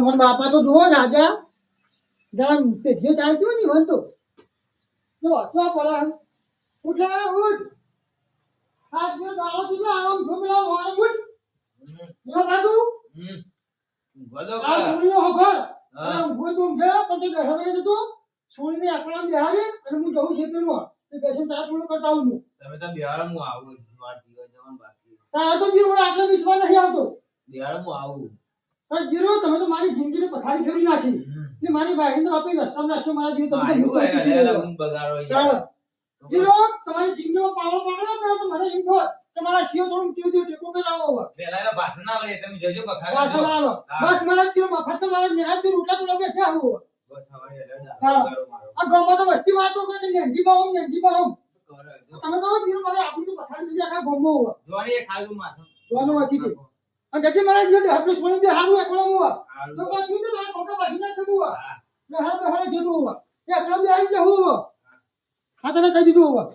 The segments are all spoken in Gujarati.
તમારા બાપા તો જુઓ રાજા જરા પેઢીઓ ચાલતી હોય ને વન તો જો હસવા પડે ઉઠે ઉઠ આ જો દાડો દીધો આમ ઢોકળા વાળે ઉઠ જો બાજુ બોલો આ છોડીઓ ખબર આ ઉભો તો ઊંઘે પછી દસ વાગે તો છોડીને એકલા બેહાડે અને હું જઉં ખેતરમાં તે બેસન ચા થોડું કરતા આવું હું તમે તો બિહાર હું આવું માર દીવા જવાનું બાકી તારે તો જીવો આટલો વિશ્વાસ નથી આવતો બિહાર હું આવું પણ જીરો તમે તો મારી જિંદગીને પથારી ફેરવી નાખી ને મારી બાઈને તો આપણે રસ્તામાં નાખ્યો મારા જીવ તમે હું બગાડો જીરો તમારી જિંદગીમાં પાવડો પકડો તો મને એમ કહો કે મારા શિયો થોડું ટેકો કરાવો પેલા એના ભાષણ ના આવે તમે જોજો બખાડો પાછળ આવો બસ મારા જીવ મફત તો મારા નિરાજ રોટલા ટોળા બેઠા આવું બસ હવે આ ગામમાં તો વસ્તી વાતો કરે કે નેંજીમાં હોમ તમે તો જીરો મારે આપી તો પથારી બીજા આખા ગામમાં હોવા જોવાની એ ખાલું માથું જોવાનું નથી તે અને જતી મારા જીવ આપણે છોડી દે હારું એકલો હોવા તો કોઈ જીવ તો તારા મોકા બાજી ના થવું હોવા ને હા તો હવે જેટલું હોવા એ એકલો બે આવી જવું હોવા હા તને કહી દીધું હોવા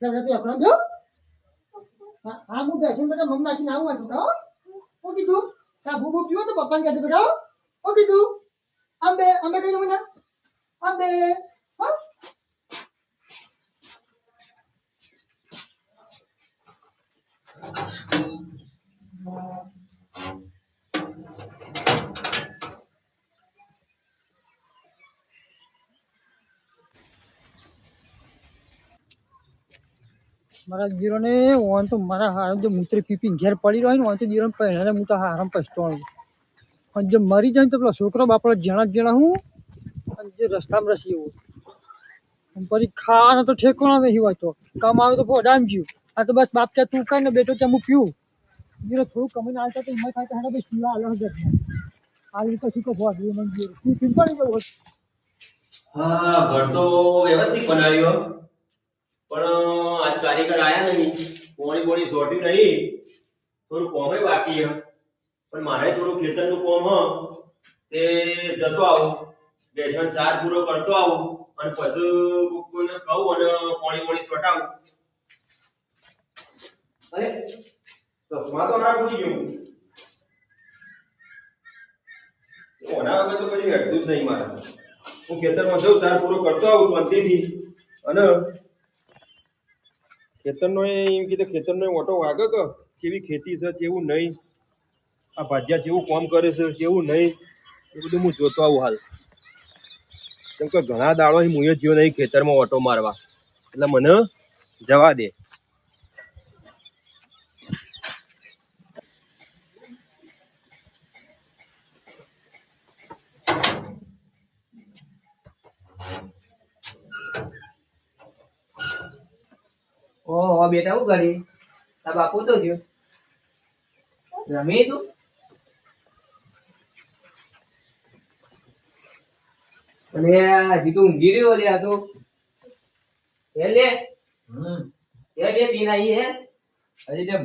એટલે તો એકલો બે હા હું બેસીને બેટા મમ નાખીને આવું હતું હો ઓ કીધું તા ભૂબુ પીવો તો પપ્પાને કહેજો બેટા ઓ કીધું અંબે કઈ દઉં મને અંબે હા મારા જીરોને ઓન તો મારા હારમ જો મૂત્ર પીપી ઘેર પડી રહ્યો ને ઓન તો જીરો પહેલા હું તો હારમ પછતાણું અને જો મરી જાય ને તો પેલો છોકરો બાપડો જેણા હું અને જે રસ્તામાં રસી એવું પછી ખાવાનો તો ઠેકાણો નહીં હોય તો કમાવે તો પોડામ જ્યું આ તો બસ બાપ કે તું કઈ ને બેટો ત્યાં હું પીવું જીરો થોડું કમીને આવતા તો હિંમત થાય તો હેડા ભાઈ પીવા અલગ જ આ રીતે શું કહો મને તું ચિંતા નહીં કરવો હા ઘર તો વ્યવસ્થિત બનાવ્યો પણ આજ કારીગર આયા નહીં પોણી સોટ્યું નહીં થોડું કોમે બાકી હે પણ મારે થોડું ખેતરનું કોમ હ તે જતો આવું બેસન ચાર પૂરો કરતો આવું અને પછી કોઈને કહું અને પોણી સોટાવું અરે ચશ્મા તો ના ભૂલી ગયું ઓના વગર તો કશું હેઠતું જ નહીં મારે હું ખેતરમાં જઉં ચાર પૂરો કરતો આવું શાંતિથી અને ખેતરનો એમ કીધું ખેતરનો ઓટો વાગે કે જેવી ખેતી છે જેવું નહીં આ ભાજ્યા જેવું કામ કરે છે જેવું નહીં એ બધું હું જોતો આવું હાલ કેમ કે ઘણા દાડો હું જ જ્યો નહીં ખેતરમાં ઓટો મારવા એટલે મને જવા દે ઓહો બેટા હું કરી તા બાપુ તો થયો રમી તું અને હજી તું ઊંઘી રહ્યો લે આ તો એ લે એ બે પીના ઈ હે હજી તે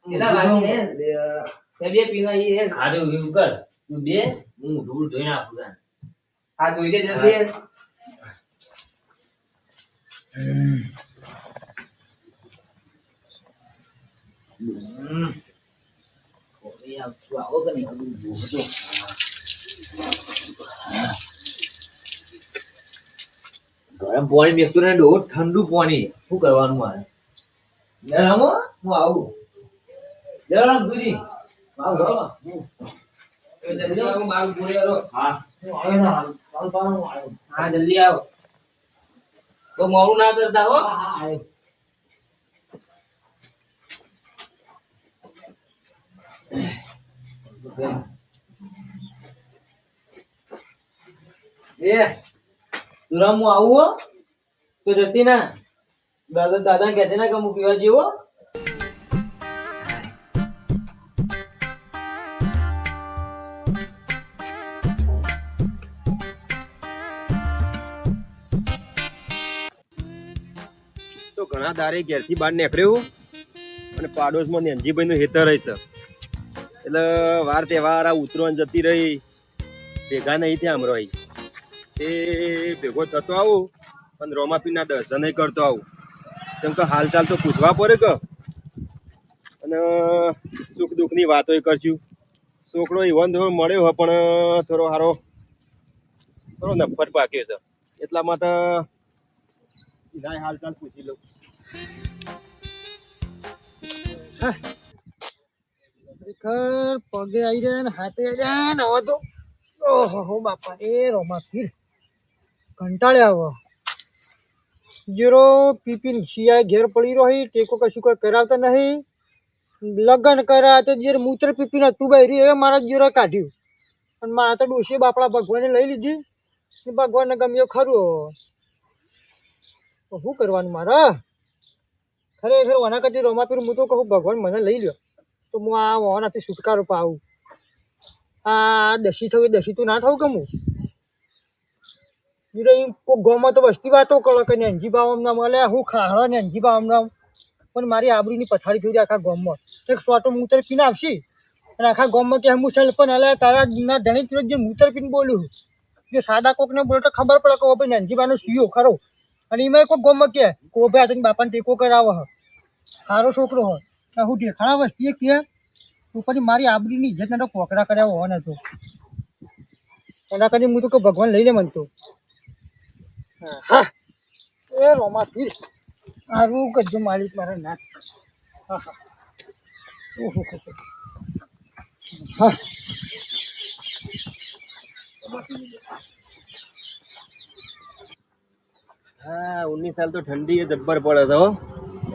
કેટલા વાગી હે એ બે પીના ઈ હે આરે એવું કર તું બે હું ધૂળ ધોઈ નાખું તને આ ધોઈ દે જલ્દી ગરમ પાણી મેકતો ને ડો ઠંડુ પાણી શું કરવાનું મારે રામો હું આવું રામ દુજી આવું મારું પૂરે હા હા જલ્દી આવો તો મોડું ના કરતા હો હા એ તુરામ હું આવું હો તો જતી ના દાદા કહેતી ના કે હું પીવા જેવો તો ઘણા દારે ઘેરથી બહાર નીકળ્યું અને પાડોશમાં નેનજીભાઈ નું હેતર હશે એટલે વાર તહેવાર આ ઉતરવાની જતી રહી ભેગા નહીં થયા આમ રહી તે ભેગો થતો આવું પણ રોમાપીના દર્શન કરતો આવું કેમ કે હાલ ચાલ તો પૂછવા પડે કે અને સુખ દુઃખની વાતો કરશું છોકરો ઈવન થોડો મળ્યો હોય પણ થોડો હારો થોડો નફર પાક્યો છે એટલા માટે એના હાલચાલ પૂછી લઉં. ખરેખર પગે આવી જાય ને હાથે આવી જાય ને હવે તો ઓહો બાપા એ રોમા પીર કંટાળ્યા હવે જીરો પીપીન શિયાય ઘેર પડી રહી ટેકો કશું કોઈ કરાવતા નહીં લગ્ન કર્યા તો જે મૂત્ર પીપીને તું બહેરી એ મારા જીરો કાઢ્યું અને મારા તો ડોશી બાપડા ભગવાને લઈ લીધી ભગવાનને ગમ્યો ખરું તો શું કરવાનું મારા ખરેખર વના કરતી રોમા પીર હું તો કહું ભગવાન મને લઈ લ્યો તો હું આ વનાથી છુટકારો પાવું આ દસી થયું દસી તું ના થવું કે હું કોઈ ગામમાં તો વસ્તી વાતો કરો કે નેનજી બાવમ ના મળે હું ખાહળો નેનજી બાવમ નામ પણ મારી આબરૂની પથારી ફેરી આખા ગામમાં એક સોટો મૂતર પીને આવશી અને આખા ગામમાં કે હું ચાલ પણ અલ્યા તારા ના ધણી તું જે મૂતર પીને બોલ્યું જે સાદા કોકને બોલે તો ખબર પડે કે ભાઈ નેનજી બાનો સીયો ખરો અને એમાં કોઈ ગામમાં કે ભાઈ આ બાપાને ટેકો કરાવો હ સારો છોકરો હોય હું ઢેખાણા વસ્તીએ કે તું પછી મારી આબરૂની ઇજ્જતને તો પોકરા કર્યા હોવા ને તો એના કરીને હું તો કે ભગવાન લઈ લે મને તો હા એ રોમા પીર સારું કરજો માલિક મારા નાક હા હા ઓહો હા હા 19 સાલ તો ઠંડી એ જબ્બર પડે છે હો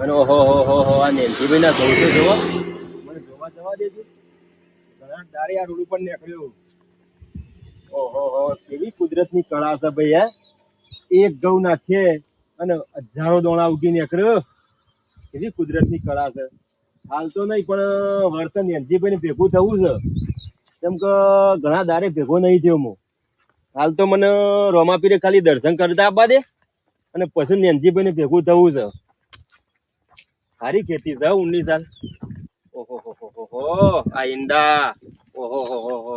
અને ઓહો હો હો આ નેનજીભાઈ ના સૌ તો જોવો મને જોવા જવા દેજો ઘણા દારે આ રોડ ઉપર નીકળ્યો ઓહો હો કેવી કુદરતની કળા છે ભાઈ હે એક ઘઉં નાખીએ અને હજારો દોણા ઉગી નીકળ્યો કેવી કુદરતની કળા છે હાલ તો નહીં પણ વર્તન નેનજીભાઈ ને ભેગું થવું છે કેમ કે ઘણા દારે ભેગો નહીં થયો હું હાલ તો મને રોમાપીરે ખાલી દર્શન કરતા આપવા દે અને પછી નેનજીભાઈ ને ભેગું થવું છે સારી ખેતી છે 19 સાલ ઓહો હો આ ઈંડા ઓહો હો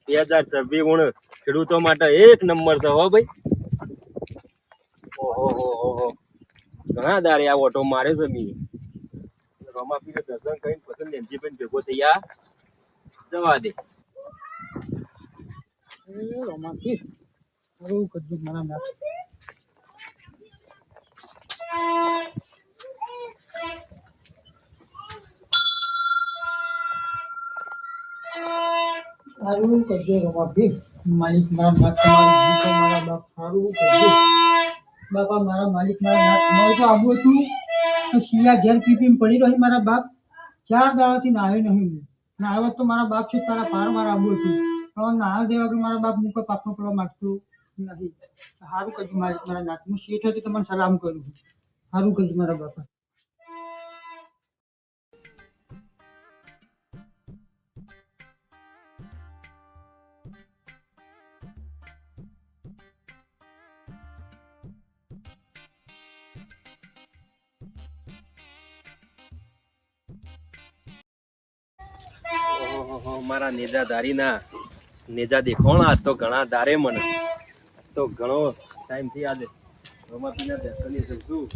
2026 ગુણ ખેડૂતો માટે એક નંબર છે હો ભાઈ ઓહો હો ઘણા દારે આ ઓટો મારે છે મી રોમાપીરે દર્શન કરીને પછી નેનજીભાઈ ભેગો થયા જવા દે એ રોમા પીર સારું કરજો મારા નાક સારું કરજો રોમા પીર માલિક મારા નાક મારા બાપ સારું કરજો બાપા મારા માલિક મારા નાક મારે તો આવું હતું તો શિયા ઘેર પીપીને પડી રહી મારા બાપ 4 દાડાથી નાહ્યો નહીં હું નાહ્યો તો મારા બાપ છે તારા પાર મારા આવું હતું પણ નાહા દેવા કે મારા બાપ હું કોઈ પાપનો કરવા માંગતો નહીં સારું કરજો માલિક મારા નાક હું શેઠ હતી તમને સલામ કરું સારું કરજો મારા બાપા ઓહો મારા નેજા ધારી ના નેજા દેખોણા આજ તો ઘણા દારે મને તો ઘણો ટાઈમ થી આજે રોમાપીના દર્શને જઉં છું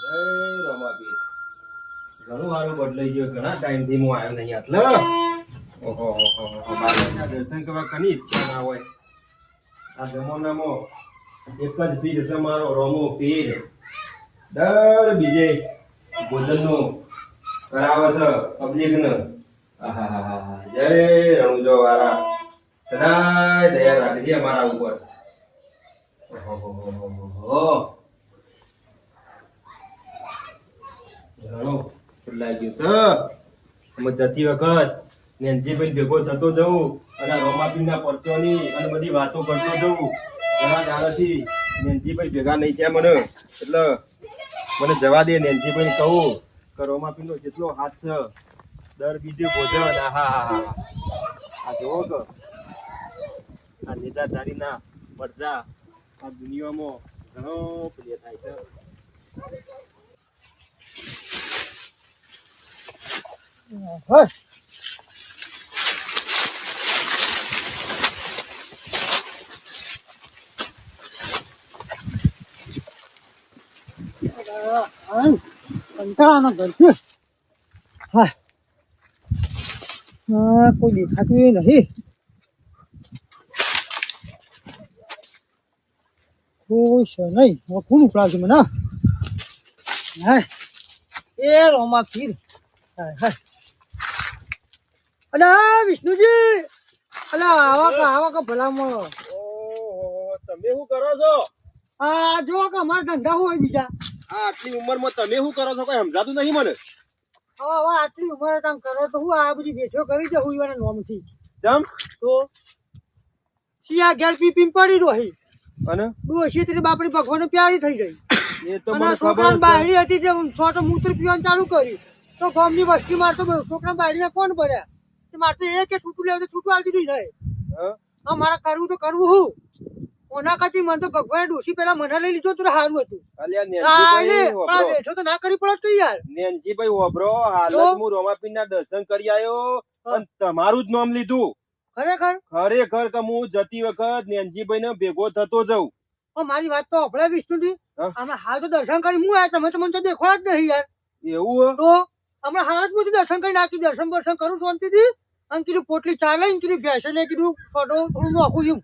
જય રોમાપીર ઘણું સારું બદલાઈ ગયો ઘણા ટાઈમ થી હું આવ્યો નહીં આટલો ઓહો બાબાના દર્શન કરવા ઘણી ઈચ્છા ના હોય આ જમાનામાં એક જ પીર છે મારો રોમો પીર દર બીજે ભોજનનું કરાવે છે પબ્લિકને આહાહાહા જય રણુજો વાળા સદાય દયા રાખજે અમારા ઉપર ઓહો ઘણું ખુલ્લાઈ ગયું છે અમે જતી વખત નેનજીભાઈ ભેગો થતો જવું અને રોમાપીના પરચોની અને બધી વાતો કરતો જવું ઘણા દાડાથી નેનજીભાઈ ભેગા નહીં થયા મને એટલે મને જવા દે નેનજીભાઈ કહું કે રોમાપીનો જેટલો હાથ છે દર બીજું ભોજન આહાહાહા આ જોવો કે આ નેતાધારીના પડદા આ દુનિયામાં ઘણો પ્રિય થાય છે હા કંટાળાનો ઘર છે. હા કોઈ દેખાતું એ નહીં. કોઈ છે નહીં. હવે કોણ ઉપડાવશે મને? હા એ રોમા પીર. હા હા અલા વિષ્ણુજી, અલા આવા કા ભલામણ. ઓહો, તમે શું કરો છો? આ જો કે અમારા ધંધા હોય બીજા. આ આટલી ઉંમરમાં તમે શું કરો છો? કઈ સમજાતું નહીં મને. હવે આટલી ઉંમરે કામ કરો તો હું આ બધી બેઠો કરી દઉં એના નોમથી. ચમ તો શિયા ઘેર પી પડી રહી અને ડોશી તે બાપડી ભગવાન પ્યારી થઈ ગઈ. એ તો અને મને છોકરા ખબર બાયડી હતી જે છોટો મૂત્ર પીવાનું ચાલુ કર્યું તો ગામની વસ્તી મારતો છોકરા બાયડીને કોણ ભર્યા? મારે તો એ કે છૂટું લેવું તો છૂટું આવતી દીધું નહીં. છે. હા મારે કરવું તો કરવું હું. ઓના કરતી મને તો ભગવાને ડોશી પેલા મને લઈ લીધો તો સારું હતું. અલ્યા નેનજીભાઈ બેઠો તો ના કરી પડત યાર. નેનજીભાઈ ઓબરો, હાલ જ હું રોમાપીરના દર્શન કરી આવ્યો અને તમારું જ નામ લીધું. ખરેખર ખરેખર કે હું જતી વખત નેનજીભાઈ ને ભેગો થતો જઉં. મારી વાત તો આપણે વિષ્ણુજી હા? હમણાં હાલ તો દર્શન કરી હું આવ્યા તમે તો મને તો દેખો જ નહીં યાર. એવું તો હમણાં હાલ જ હું દર્શન કરી નાખી દર્શન બર્શન કરું શાંતિથી અને કીધું પોટલી ચાલે કીધું ભેંસે ને કીધું ફોટો થોડું નાખું છું.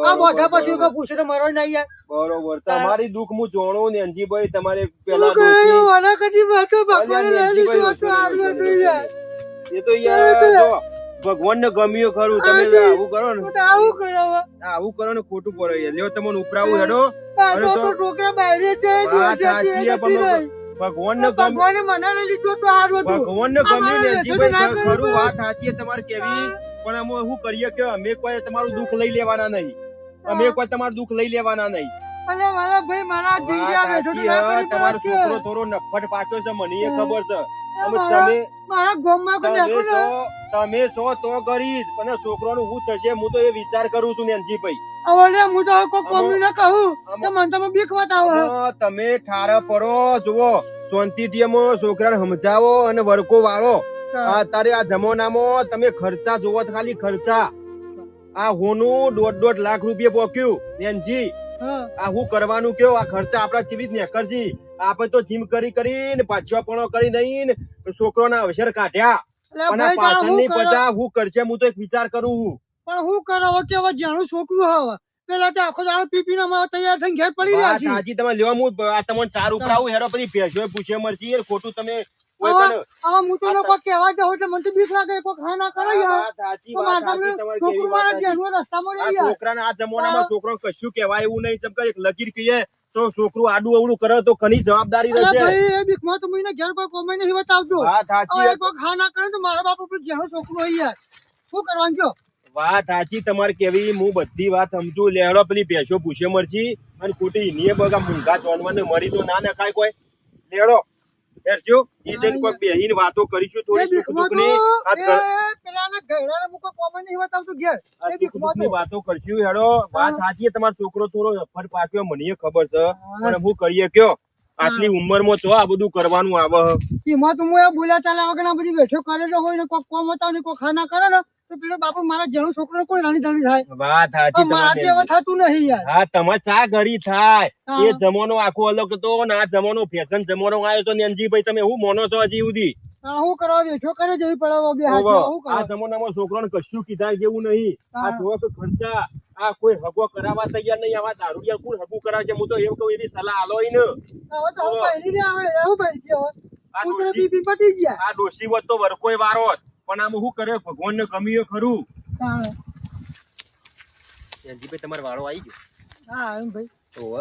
આ બધા પછી કોઈ પૂછે તો મારો નહીં યાર. બરોબર, તમારી દુઃખ હું જાણું નેનજીભાઈ. તમારે પેલા શું કરે મને કદી વાતો ભગવાને લઈ લીધું હતું આવું હતું યાર. એ તો યાર જો ભગવાન ને ગમ્યું ખરું. તમે આવું કરો ને, તો આવું કરો હવે. આવું કરો ને ખોટું પડે. લ્યો તમને ઉપરાવું હેડો. આ તો છોકરા બહાર છે વાત સાચી છે, પણ ભગવાન ને ગમ્યું. ભગવાને મને લઈ લીધું તો સારું હતું. ભગવાન ને ગમ્યું અમારે નેનજીભાઈ ના કરવું ખરું. પડે. વાત સાચી છે તમારે કેવી, પણ અમે શું કરીએ કે અમે કોઈ તમારું દુઃખ લઈ લેવાના નહીં. અમે કોઈ તમારું દુઃખ લઈ લેવાના નહીં. અલે મારા ભાઈ મારા જીવ્યા વાત બેઠો તો સાચી ના છે. કરી તમારો પડે. છોકરો થોડો નફટ પાક્યો છે, મને એ ખબર છે. અમે મારા- તમે મારા ગામમાં કોઈ તમે દેખો ને તમે સો તો કરીશ, અને છોકરાનું શું થશે હું તો એ વિચાર કરું છું નેનજીભાઈ. હવે લે હું તો કોઈ કોમની ના કહું આમાં- તો મને તો બીક બતાવો. આમાં તમે ઠાર પડો. જુઓ શાંતિથી એમ છોકરાને સમજાવો અને વરકો વાળો. આ તારે આ જમાનામાં તમે ખર્ચા જોવો તો ખાલી ખર્ચા. આ હોનું 1.5 લાખ રૂપિયા પોક્યું નેનજી. હા. આ હું કરવાનું કયો? આ ખર્ચા આપડા ચીવી જ ને કરજી. આપણે તો જીમ કરીને પાછો પણ કરી નહીં છોકરોના અવસર કાઢ્યા. એટલે અને ભાઈ તારા પાછળની હું કરો? પજા હું કરશે હું તો એક વિચાર કરું છું. પણ હું કરો હવે કે હવે જાણું છોકરું હવે પેલા તો આખો દાડો પીપીને અમારે તૈયાર થઈને ઘેર પડી રહ્યા વાત છે. સાચી. તમે લ્યો હું આ તમને ચાર ઉપરાવું હેરો પછી ભેંસો પૂછે મરજી એ ખોટું તમે કોઈ હવે પણ હું તો લોકો કહેવા જાઉં એટલે મને તો બીક લાગે કોઈ ખા ના કરે યાર. વાત સાચી, તો વાત મારા સાચી. તમને તમારી કેવી છોકરું વાત મારા સાચી. જેનું રસ્તામાં આ રહી યાર. છોકરાને આ જમાનામાં છોકરો કશું કહેવાય એવું નહીં. ચમ કે એક લકીર કહીએ તો છોકરું આડું અવળું કરે તો ઘણી જવાબદારી અલા રહેશે. ભાઈ એ બીકમાં તો મને ઘેર કોઈ કોમે નહીં બતાવતો. વાત સાચી. હવે કોઈ ખા ના કરે તો મારા બાપ ઉપર જેનો છોકરો હોય યાર શું કરવાનું કયો? વાત સાચી તમારે કેવી. હું બધી વાત સમજુ. લેહડો પેલી ભેંસો પૂછે મરજી અને ખોટી એની બગા મૂંગા ચોનવાને મરી તો ના નખાય કોઈ. લેહડો હેરજો ઈ જઈને કોઈ બેહીને વાતો કરીશું એ થોડી સુખ બીકમાં તો દુઃખની. આજ એ પેલાના ગયડાને હું કોઈ કોમે નહીં બતાવતો ઘેર. આ એ સુખ બીકમાં દુઃખની તો વાતો કરશું. હેડો વાત હા. સાચી. તમારો છોકરો થોડો નફટ પાક્યો મને ખબર છે, પણ હું કરીએ કયો? આટલી ઉંમરમાં તો આ બધું કરવાનું આવે. એમાં તો હું એ બોલ્યા ચાલ્યા વગર આ બધી બેઠો કરે તો હોય ને કોઈ કોમ બતાવ ને કોઈ ખા ના કરે ને તો પેલો બાપુ મારા જેનો છોકરો કોઈ રાણી ધણી થાય. વાત સાચી મારાથી હવે તમારી. થતું નહીં યાર. હા તમારે ચા ઘરી થાય. હા. એ જમાનો આખો અલગ હતો ને આ જમાનો ફેશન જમાનો આવ્યો તો નેનજીભાઈ તમે હું મોનો છો હજી સુધી? આ હું કરવા બેઠો કરે જવી પડે હવે બે હાથ ઓવો, હું આ કરવા. જમાનામાં છોકરાને કશું કીધા જેવું નહીં. આ હા. જોવો તો ખર્ચા. આ કોઈ હગો કરાવવા તૈયાર નહીં. આવા દારૂડિયા કોણ હગું કરાવે છે? હું તો એવું કહું એની સલાહ આલો ઈ ને. હવે તો હું પહેરી ને આવે એવું પહેરી છે હવે. આ કૂતરો ડોશી- પી પટી ગયા. આ ડોશી હોત તો વરકોય વારો હોત. પણ આમ શું કરે ભગવાન ને ગમ્યું એ ખરું. તાણે. નેનજીભાઈ તમારો વાળો આવી ગયો. હા એમ ભાઈ ઓહો.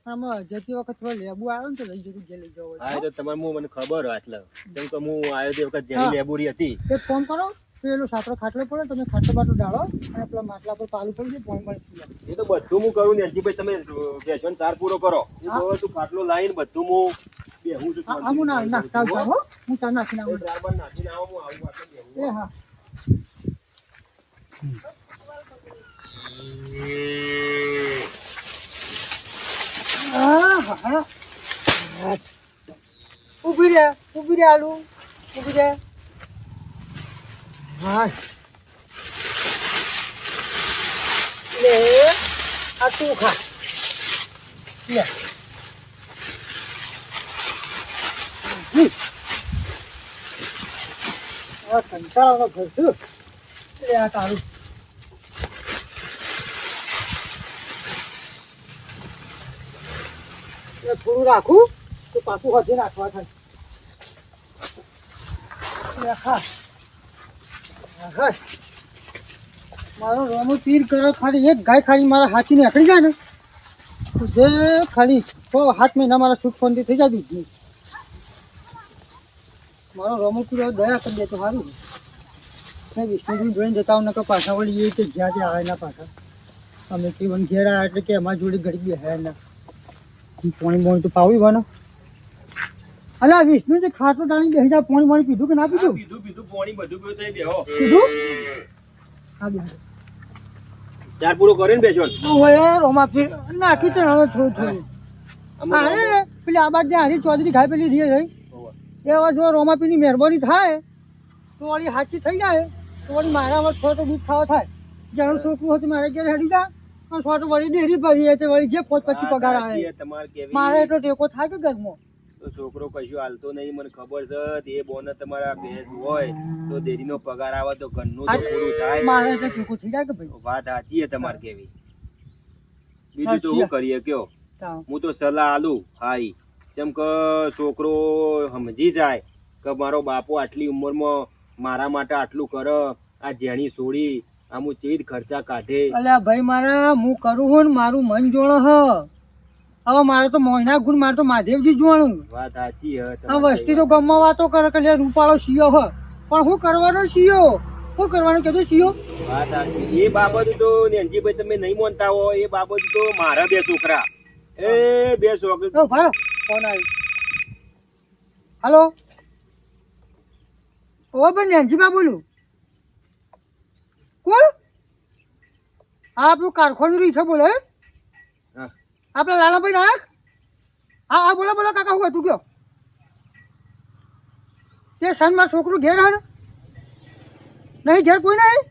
આમાં જતી વખત થોડો લેબુ આવે ને તો લઈ જતું જે લઈ જવો હોય. હા એ તો તમારે મને ખબર હોય એટલે. કેમ કે હું આવ્યો તે વખત હા. જેની લેબોરી હતી. એક કામ કરો પેલો સાતરો ખાટલો પડે તમે ખાટલો બાટલો ડાળો અને પેલા માટલા પર પાલું પડી જાય પોઈન્ટ મળી જાય. એ તો બધું હું કરું નેનજીભાઈ. તમે બેસવાનો ચાર પૂરો કરો. હું હા. કહું છું ખાટલો લાવીને બધું હું બેહું છું. હા હું નાખતા આવતા હો હું ચા નાખીને આવું. ત્યારબાદ નાખીને આવો હું આવું પાછો બેહું. એ હા હા હા ઉભી રે આલુ ઉભી રે. હા લે આ તું ખા લે ઈ. આ કંટાળાનો ઘર છે એ આ તારું એ થોડું રાખું તો પાછું હજી નાખવા થાય એ ખા હા મારો રોમો તીર કરો ખાલી એક ગાય ખાલી મારા હાથી નીકળી જાય ને તો જે ખાલી 6-7 મહિના મારા સુખ શાંતિ થઈ જાય દૂધની મારો રોમો તીર હવે દયા કરી દે તો સારું મેં વિષ્ણુજી જોઈને જતા હું નકર પાછા વળી એ કે જ્યાં ત્યાં આવે ના પાછા અમે કેવન ઘેર આવ્યા એટલે કે અમારી જોડે ઘડી બી હે ના પાણી બોણી તો પાવી બનો અલા વિષ્ણુ જે ખાટલો ડાળી બેસી જા પાણી પાણી પીધું કે ના પીધું પીધું પાણી બધું પીધું તઈ બેહો પીધું હા બે ચાર પૂરો કરીને બેસો ઓય રોમા પી નાખી તો હવે થોડું થોડું અરે પેલી આ બાજુ હારી ચૌધરી ખાય પેલી રીએ રહી એ હવે જો રોમાપીની મહેરબાની થાય તો વળી સાચી થઈ જાય તો વળી મારા હવે છોટો દૂધ ખાવા થાય જેનું છોકરું હતું મારે ઘેર હેડી જા અને છોટો વળી ડેરી ભરી તે વળી જે 5-25 પગાર આવે તમારે કેવી મારે એટલો ટેકો થાય કે ઘરમાં તો છોકરો કશું હાલતો નહીં મને ખબર છે તે બોને તમારા ભેંસ હોય તો દેરીનો પગાર આવે તો ઘરનું તો પૂરું થાય મારે એટલો ટેકો થઈ જાય કે ભાઈ વાત સાચી છે તમારે કેવી બીજું તો શું કરીએ કયો તાવ. હું તો સલાહ આલું હાઈ જેમ કે છોકરો સમજી જાય કે મારો બાપો આટલી ઉંમરમાં મારા માટે આટલું કરે આ જેણી છોડી આ હું ચેવી ખર્ચા કાઢે અલ્યા ભાઈ મારા હું કરું હું ને મારું મન જોડે હ હવે મારે તો મોયના ગુણ મારે તો મહાદેવજી જોવાનું વાત સાચી હે આ વસ્તી તો ગમમાં વાતો કરે કે લે રૂપાળો સીયો હ પણ હું કરવાનો સીયો શું કરવાનું કીધું સીયો વાત સાચી એ બાબત તો નેનજીભાઈ તમે નહીં માનતા હો એ બાબત તો મારા બે છોકરા એ બે છોકરા ઓ ભાઈ ફોન આવ્યો હાલો ઓ બેન નેનજીબા બોલું કોણ આ આપણું કારખાનું રીઠે બોલે હે? હા આપણે લાલાભાઈ નાયક હા હા બોલો બોલો કાકા હું હતું ગયો તે સનમાં છોકરું ઘેર હે ને નહીં ઘેર કોઈ નહીં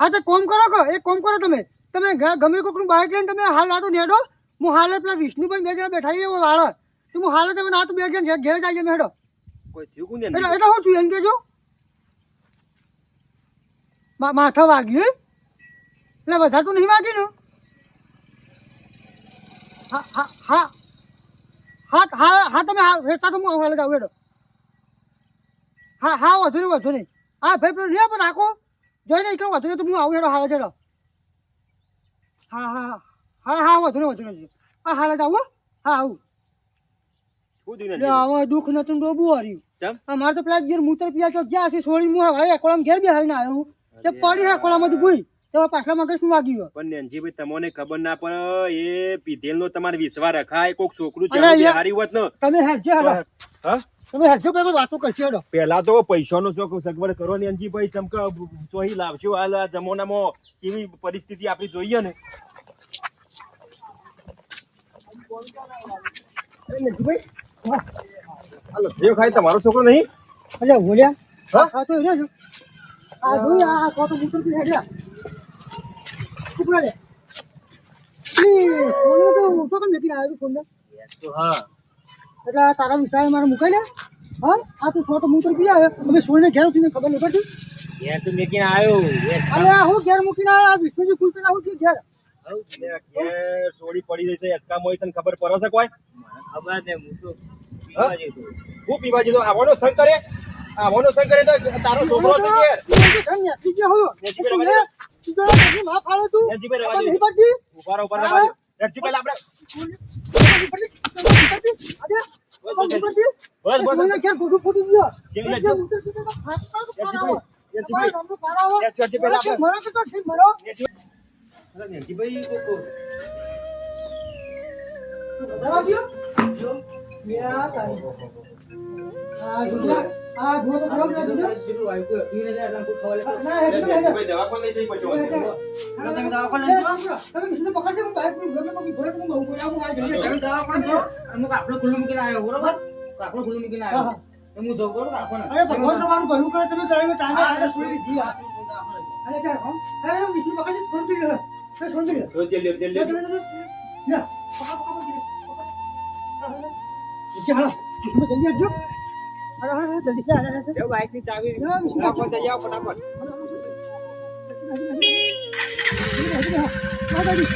હા તો કોમ કરો કે એક કોમ કરો તમે તમે ગમે કોકનું બાઇક લઈને તમે હાલ આટો નેડો હું હાલે પેલા વિષ્ણુભાઈ બે જણા બેઠા છીએ વાળા તો હું હાલે તમે ના તો બે જણા ઘેર જાય મેડો કોઈ થયું કોને એટલે એટલે શું થયું એમ કેજો માથા વાગ્યું હે? એટલે વધારે તો નહીં વાગ્યું ને હા હા હા હા હા હા તમે હા રેતા તો હું હાલે જાઉં હેડો હા હા વધુ નહીં હા ભાઈ પેલું લે પણ રાખો જોઈને એકલો વધુ નહીં તો હું આવું હેડો હાલે હેડો હા હા હા હા વધુ નહીં હા હાલે જાઉં હો હા આવું શું થયું લે હવે દુઃખ નતું ડોબું હાર્યું ચમ અમારે તો પેલા ઘેર મૂતર પીયા ચોક જ્યાં છે છોડી હું હવે કોળામાં ઘેર બેહાઈને આવ્યો હું તે પડી હે કોળામાંથી ભૂઈ તો પાછલા મગજ શું વાગ્યું પણ નેનજીભાઈ તમને ખબર ના પડે એ પીધેલનો તમારે વિશ્વાસ રખાય કોક છોકરું અલા, ચાલુ યાર. હારી હોત ને તમે હેડજો હેડો હા તમે હેડજો પેલા વાતો કરશો હેડો પેલા તો પૈસાનો ચોક સગવડ કરો નેનજીભાઈ ચમક ચોહી લાવશો હાલ આ જમાનામાં કેવી પરિસ્થિતિ આપણી જોઈએ ને નજીભાઈ હા હાલો જે ખાય તમારો છોકરો નહીં અલ્યા બોલ્યા હા? હા તો એને જો આ જોઈ આ ફોટો મૂકી થી હેડ્યા કુપડા લે ફોન તો તો કેમ નથી આવ્યો ફોન હા એટલે આ તારા વિચાર મારે મુકાઈ લે હા આ તું ફોટો મૂકી પી આવ્યો તમે સોઈને ઘેર ઉઠીને ખબર નહીં પડતી ઘેર તો મેકીને આવ્યો અલ્યા હું ઘેર મૂકીને આવ્યો વિષ્ણુજી કુલ પેલા હું ઘેર સોડી પડી રહી છે એસકામાં તને ખબર પડે છે કોઈ ખબર ને હું તો હા? હું પીવા જતો આવવાનો સંગ કરે તો તારો છોકરો છે ઘેર નેકી ગયો હું નેનજીભાઈ રવા તું માં ફાળે તું નેનજીભાઈ રવા ખબર દે. નહીં પડતી ઉભા રહો, ઉભા રહો, ઉભા રહો. નેનજીભાઈ આપણે નેનજીભાઈ કોકો નેનજીભાઈ દવાખાને લઈ જઈ પડશે આપણો ખુલ્લું મૂકીને આવ્યો બરોબર આપણો ખુલ્લું મૂકીને આવ્યો હું જવું કરું આપણને અરે ભગવાન તમારું ભલું કરે તમે ડ્રાઈવર ટાંગે આગળ છોડી દીધી આ. અરે ચાલ હમ અરે વિષ્ણુ પકડી છોડી દે તે છોડી દે તો જલ્દી જલ્દી લે પકડ પકડ લે પકડ પકડ લે ચાલો જલ્દી આવજો. અરે અરે જલ્દી જા. જો બાઈક ની ચાવી ના, મિશ્રા. રાખો તો જાઓ ફટાફટ હા, દાદી.